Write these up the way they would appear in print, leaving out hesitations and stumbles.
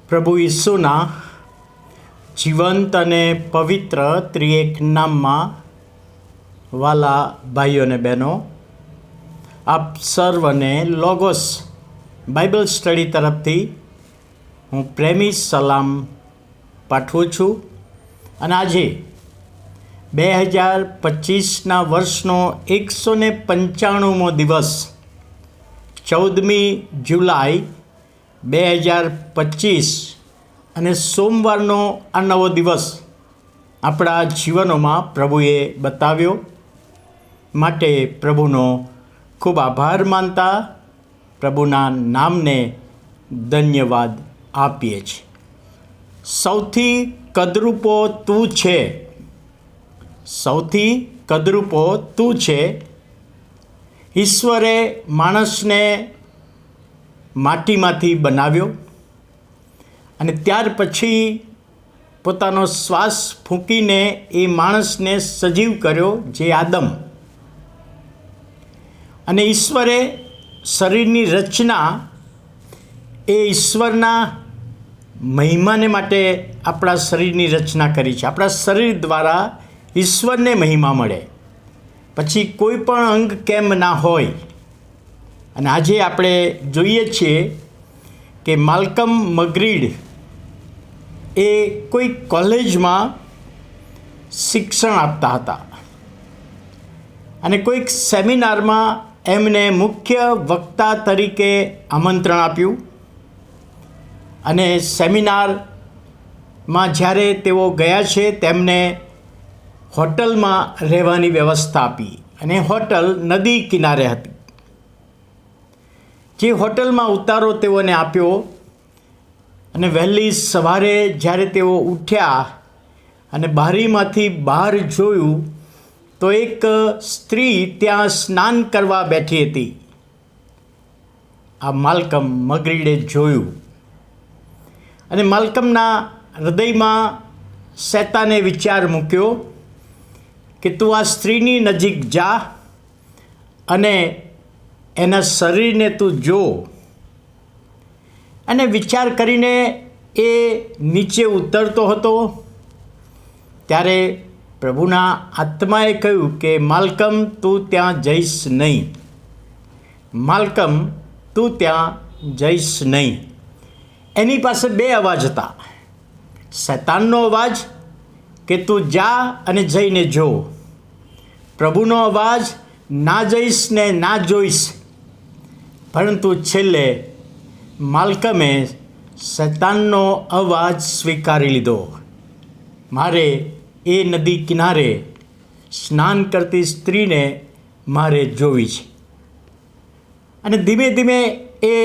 પ્રભુ ઈસુના જીવંત અને પવિત્ર ત્રિએક નામમાં વાલા ભાઈઓ અને બહેનો, આપ સર્વને લોગોસ બાઇબલ સ્ટડી તરફથી હું પ્રેમી સલામ પાઠવું છું. અને આજે 2025ના વર્ષનો 195મો દિવસ 14મી જુલાઈ 2025 અને સોમવારનો આ નવો દિવસ આપણા જીવનોમાં પ્રભુએ બતાવ્યો માટે પ્રભુનો ખૂબ આભાર માનતા પ્રભુના નામને ધન્યવાદ આપીએ છીએ. સૌથી કદરૂપો તું છે, સૌથી કદરૂપો તું છે. ઈશ્વરે માણસને માટીમાંથી બનાવ્યો અને ત્યાર પછી પોતાનો શ્વાસ ફૂંકીને એ માણસને સજીવ કર્યો, જે આદમ. અને ઈશ્વરે શરીરની રચના એ ઈશ્વરના મહિમાને માટે આપણા શરીરની રચના કરી છે. આપણા શરીર દ્વારા ઈશ્વરને મહિમા મળે, પછી કોઈ પણ અંગ કેમ ના હોય. અને આજે આપણે જોઈએ છીએ કે માલ્કમ મગરીડ એ કોઈ કોલેજમાં શિક્ષણ આપતા હતા અને કોઈક સેમિનારમાં એમને મુખ્ય વક્તા તરીકે આમંત્રણ આપ્યું. અને સેમિનારમાં જ્યારે તેઓ ગયા છે તેમને હોટલમાં રહેવાની વ્યવસ્થા આપી અને હોટલ નદી કિનારે હતી. જે હોટલમાં ઉતારો તેઓને આપ્યો અને વહેલી સવારે જ્યારે તેઓ ઉઠ્યા અને બારીમાંથી બહાર જોયું તો એક સ્ત્રી ત્યાં સ્નાન કરવા બેઠી હતી. આ માલ્કમ મગરીડે જોયું અને માલ્કમના હૃદયમાં શૈતાને વિચાર મૂક્યો કે તું આ સ્ત્રીની નજીક જા અને એના શરીરને તું જો. અને વિચાર કરીને એ નીચે ઉતરતો હતો ત્યારે પ્રભુના આત્માએ કહ્યું કે માલ્કમ, તું ત્યાં જઈશ નહીં. માલ્કમ, તું ત્યાં જઈશ નહીં. એની પાસે બે અવાજ હતા. શૈતાનનો અવાજ કે તું જા અને જઈને જો. પ્રભુનો અવાજ, ના જઈશ ને ના જોઈશ. પરંતુ છેલ્લે માલ્કમે શૈતાનનો અવાજ સ્વીકારી લીધો. મારે એ નદી કિનારે સ્નાન કરતી સ્ત્રીને મારે જોવી છે. અને ધીમે ધીમે એ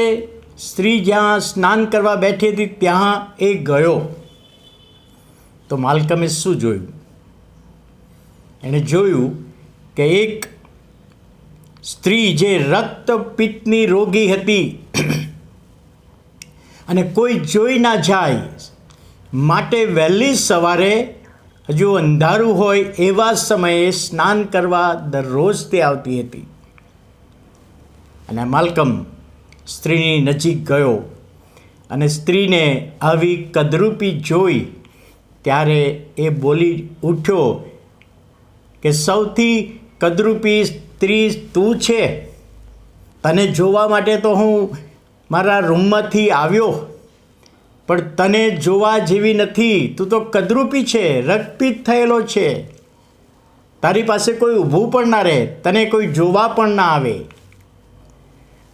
સ્ત્રી જ્યાં સ્નાન કરવા બેઠી હતી ત્યાં એ ગયો. તો માલ્કમે શું જોયું? એણે જોયું કે એક સ્ત્રી જે રક્તપિત્તની રોગી હતી અને કોઈ જોઈ ના જાય માટે વહેલી સવારે, હજુ અંધારું હોય એવા સમયે સ્નાન કરવા દરરોજ તે આવતી હતી. અને માલ્કમ સ્ત્રીની નજીક ગયો અને સ્ત્રીને આવી કદરૂપી જોઈ ત્યારે એ બોલી ઉઠ્યો કે સૌથી કદરૂપી સ્ત્રી તું છે. તને જોવા માટે તો હું મારા રૂમમાંથી આવ્યો, પણ તને જોવા જેવી નથી. તું તો કદરૂપી છે, રક્તપિત્ત થયેલો છે. તારી પાસે કોઈ ઊભું પણ ના રહે, તને કોઈ જોવા પણ ના આવે.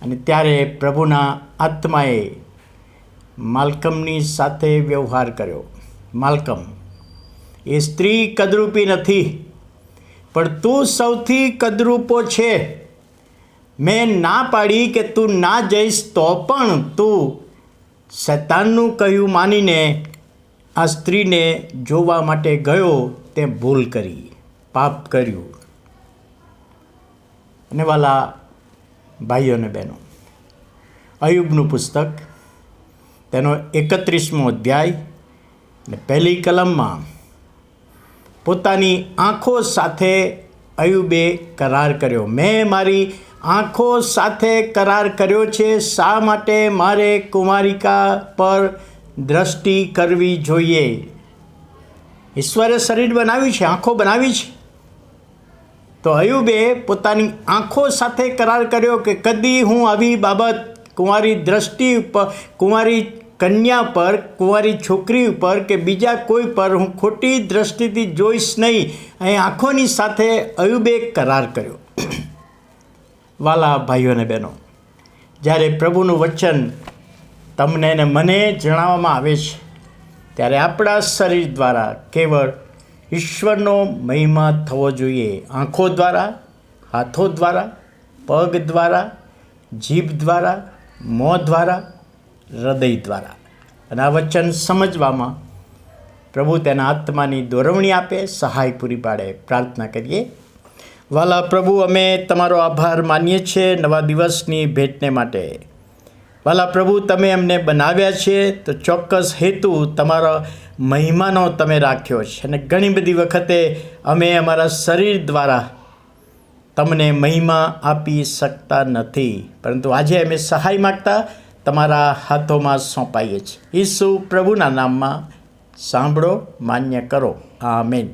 અને ત્યારે પ્રભુના આત્માએ માલ્કમની સાથે વ્યવહાર કર્યો. માલ્કમ, એ સ્ત્રી કદરૂપી નથી, પણ તું સૌથી કદરૂપો છે. મેં ના પાડી કે તું ના જઈશ તો પણ તું શૈતાનનું કહ્યું માનીને આ સ્ત્રીને જોવા માટે ગયો. તે ભૂલ કરી, પાપ કર્યું. અને વાલા ભાઈઓ અને બહેનો, અયુબનું પુસ્તક તેનો 31મો અધ્યાય અને પહેલી કલમમાં પોતાની આંખો સાથે અયુબે કરાર કર્યો. મેં મારી આંખો સાથે કરાર કર્યો છે, શા માટે મારે કુમારિકા પર દ્રષ્ટિ કરવી જોઈએ. ઈશ્વરે શરીર બનાવ્યું છે, આંખો બનાવી છે, તો અયુબે પોતાની આંખો સાથે કરાર કર્યો કે કદી હું આવી બાબત કુંવારી દ્રષ્ટિ ઉપર, કુંવારી કન્યા પર, કુંવારી છોકરી ઉપર કે બીજા કોઈ પર હું ખોટી દ્રષ્ટિથી જોઈશ નહીં. અહીં આંખોની સાથે અયુબે કરાર કર્યો. વાલા ભાઈઓ અને બહેનો, જ્યારે પ્રભુનું વચન તમને ને મને જણાવવામાં આવે છે, ત્યારે આપણા શરીર દ્વારા કેવળ ઈશ્વરનો મહિમા થવો જોઈએ. આંખો દ્વારા, હાથો દ્વારા, પગ દ્વારા, જીભ દ્વારા, મોં દ્વારા, હૃદય દ્વારા. અને આ વચન સમજવામાં પ્રભુ તેના આત્માની દોરવણી આપે, સહાય પૂરી પાડે. પ્રાર્થના કરીએ. વાલા પ્રભુ, અમે તમારો આભાર માનીએ છીએ નવા દિવસની ભેટને માટે. વાલા પ્રભુ, તમે અમને બનાવ્યા છે તો ચોક્કસ હેતુ તમારા મહિમાનો તમે રાખ્યો છે. અને ઘણી બધી વખતે અમે અમારા શરીર દ્વારા તમને મહિમા આપી શકતા નથી, પરંતુ આજે અમે સહાય માગતા તમારા હાથોમાં સોંપાઈએ છીએ. ઈસુ પ્રભુના નામમાં સાંભળો, માન્ય કરો. આમેન.